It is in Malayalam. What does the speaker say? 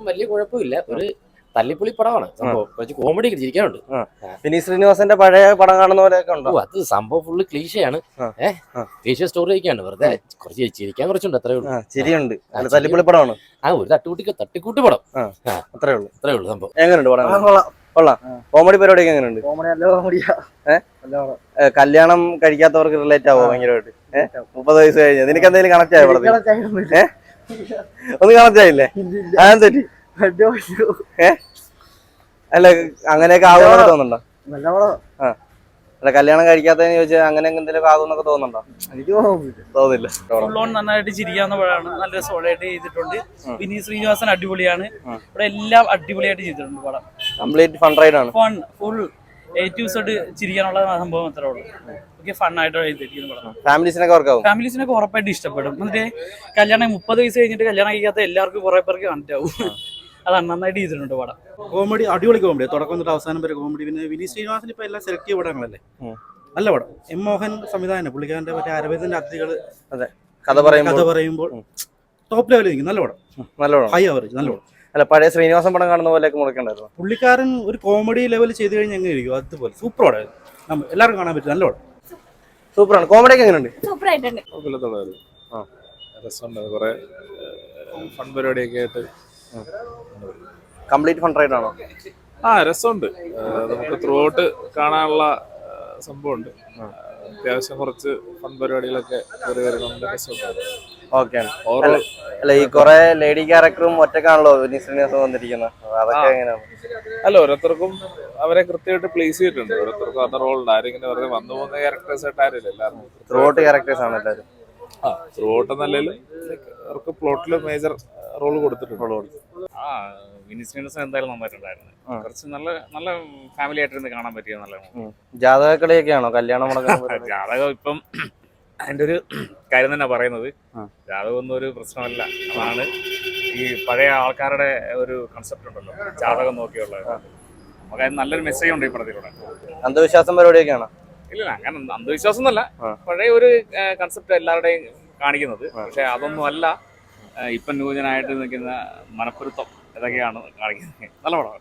വലിയ കുഴപ്പമില്ല. ഒരു തല്ലിപ്പൊളി പടമാണ് സംഭവം. കുറച്ച് കോമഡി ചിരിക്കാനുണ്ട്. വിനീത് ശ്രീനിവാസന്റെ പഴയ പടം കാണുന്ന പോലെയൊക്കെ ഉണ്ടോ? അത് സംഭവം ഫുള്ള് ക്ലീശയാണ്. ക്ലീശ സ്റ്റോറി ഒക്കെയാണ്. വെറുതെ കുറച്ച് ചിരിക്കാൻ കുറച്ചുണ്ട്. അത്രേ ഉള്ളൂ. ചിരിയുണ്ട്. തല്ലിപ്പൊളി പടമാണ്. ഒരു തട്ടിക്കൂട്ടി പടം. അത്രേ ഉള്ളൂ സംഭവം. എങ്ങനെയുണ്ട് പടം? കൊള്ളാം. കോമഡി പരിപാടിയൊക്കെ എങ്ങനെയുണ്ട്? കല്യാണം കഴിക്കാത്തവർക്ക് റിലേറ്റ് ആവോ ഭയങ്കരമായിട്ട്? 30 വയസ്സ് കഴിഞ്ഞ് നിനക്ക് എന്തെങ്കിലും കണക്ട് ആയോ പടത്തിൽ? ഒന്നും കണക്ട് ആയില്ലേ? അതെന്തെറ്റി? അല്ല അങ്ങനെയൊക്കെ ആകുമെന്നൊക്കെ തോന്നുന്നുണ്ടോ? അല്ല കല്യാണം കഴിക്കാത്തതെന്ന് ചോദിച്ചാൽ അങ്ങനെ എന്തെങ്കിലും ആകുമെന്നൊക്കെ തോന്നുന്നുണ്ടോ? എനിക്ക് തോന്നുന്നില്ല. നന്നായിട്ട് ചിരിക്കാവുന്ന പടമാണ്. നല്ല രസമായിട്ട് ചെയ്തിട്ടുണ്ട്. വിനീത് ശ്രീനിവാസൻ അടിപൊളിയാണ്. ഇവിടെ എല്ലാം അടിപൊളിയായിട്ട് ചെയ്തിട്ടുണ്ട് പടം. കംപ്ലീറ്റ് ഫൺ റൈഡ് ആണ്. ഫുൾ A to Z ചിരിക്കാനുള്ള സംഭവം അത്രേ ഉള്ളൂ. ഫണ്ണായിട്ട് എഴുതിയിരിക്കുന്ന പടം. ഫാമിലീസിനൊക്കെ ഉറപ്പായിട്ട് ഇഷ്ടപ്പെടും. എന്നിട്ട് കല്യാണം 30 വയസ്സ് കഴിഞ്ഞിട്ട് കല്യാണം കഴിക്കാത്ത എല്ലാവർക്കും കുറെ പേർക്ക് കണക്ട് ആവും. അതാണ് നന്നായിട്ട് ചെയ്തിട്ടുണ്ട് പടം. കോമഡി അടിപൊളി കോമഡി, തുടക്കം തൊട്ട് അവസാനം വരെ കോമഡി. പിന്നെ വിനീത് ശ്രീനിവാസൻ ഇപ്പൊ എല്ലാം സെലക്ട് ചെയ്ത പടങ്ങളല്ലേ, നല്ല പടം. എം മോഹൻ സംവിധാനം, പുള്ളിക്കാരന്റെ മറ്റേ അരവിന്ദന്റെ അതിഥികള് കഥ പറയുമ്പോൾ ടോപ്പ് ലെവലിൽ നിൽക്കും. നല്ല പടം, ഹൈ അവറേജ്, നല്ല പടം. അല്ല പഴയ ശ്രീനിവാസൻ പടം കാണുന്ന പോലെയൊക്കെ മുടക്കണ്ടായിരുന്നു. പുള്ളിക്കാരൻ ഒരു കോമഡി ലെവൽ ചെയ്ത് കഴിഞ്ഞാൽ എങ്ങനെ ഇരിക്കും അതുപോലെ സൂപ്പർ പടമായിരുന്നു. എല്ലാവർക്കും കാണാൻ പറ്റും, നല്ല പടം, സൂപ്പറാണ്. കോമഡി ഒക്കെ എങ്ങനെയുണ്ട്? സൂപ്പർ ആയിട്ടുണ്ട്. കുറെ ഫൺ പരിപാടിയൊക്കെ ആയിട്ട് കംപ്ലീറ്റ് ഫൺ റൈഡ് ആണോ? രസമുണ്ട്. നമുക്ക് ത്രൂ ഔട്ട് കാണാനുള്ള സംഭവമുണ്ട്. അത്യാവശ്യം കുറച്ച് ഫൺ പരിപാടികളൊക്കെ ഓക്കെ. അല്ല ഈ കുറെ ലേഡി ക്യാരക്ടറും ഒറ്റക്കാണല്ലോ വിനീത് ശ്രീനിവാസൻ വന്നിരിക്കുന്നത്, അതൊക്കെ എങ്ങനെയാണ്? അല്ല ഓരോരുത്തർക്കും അവരെ കൃത്യമായിട്ട് പ്ലേസ് ചെയ്തിട്ടുണ്ട്. ഓരോരുത്തർക്കും അവരുടെ റോളുണ്ട്. ആരും ഇങ്ങനെ വെറുതെ വന്നു പോകുന്ന ക്യാരക്ടേഴ്സ് ആയിട്ട് ആരില്ല. എല്ലാവരും ത്രൂ ഔട്ട് ക്യാരക്ടേഴ്സ് ആണ് എല്ലാവരും. ത്രൂ ഔട്ട് എന്നല്ലേലും അവർക്ക് പ്ലോട്ടില് മേജർ റോൾ കൊടുത്തിട്ടുണ്ട്. വിനീത് ശ്രീനിവാസൻ എന്തായാലും നന്നായിട്ടുണ്ടായിരുന്നു. കുറച്ച് നല്ല ഫാമിലി ആയിട്ടിരുന്ന് കാണാൻ പറ്റിയ നല്ല ജാതകളിയൊക്കെയാണോ കല്യാണം? ജാതകം ഇപ്പം അതിന്റെ ഒരു കാര്യം തന്നെ പറയുന്നത്, ജാതകം ഒന്നും ഒരു പ്രശ്നമല്ല. അതാണ് ഈ പഴയ ആൾക്കാരുടെ ഒരു കൺസെപ്റ്റ് ഉണ്ടല്ലോ, ജാതകം നോക്കിയുള്ളത്. നമുക്ക് അതിന് നല്ലൊരു മെസ്സേജ് ഉണ്ട് ഈ പടത്തിലൂടെ. അന്ധവിശ്വാസം പരിപാടിയൊക്കെയാണോ? ഇല്ല, അങ്ങനെ അന്ധവിശ്വാസം എന്നല്ല, പഴയ ഒരു കൺസെപ്റ്റ് എല്ലാവരുടെയും കാണിക്കുന്നത്. പക്ഷെ അതൊന്നും അല്ല ഇപ്പം ന്യൂജനായിട്ട് നിൽക്കുന്ന മനപ്പൊരുത്തം ഇതൊക്കെയാണ് കാണിക്കുന്നത്. നല്ല പടം.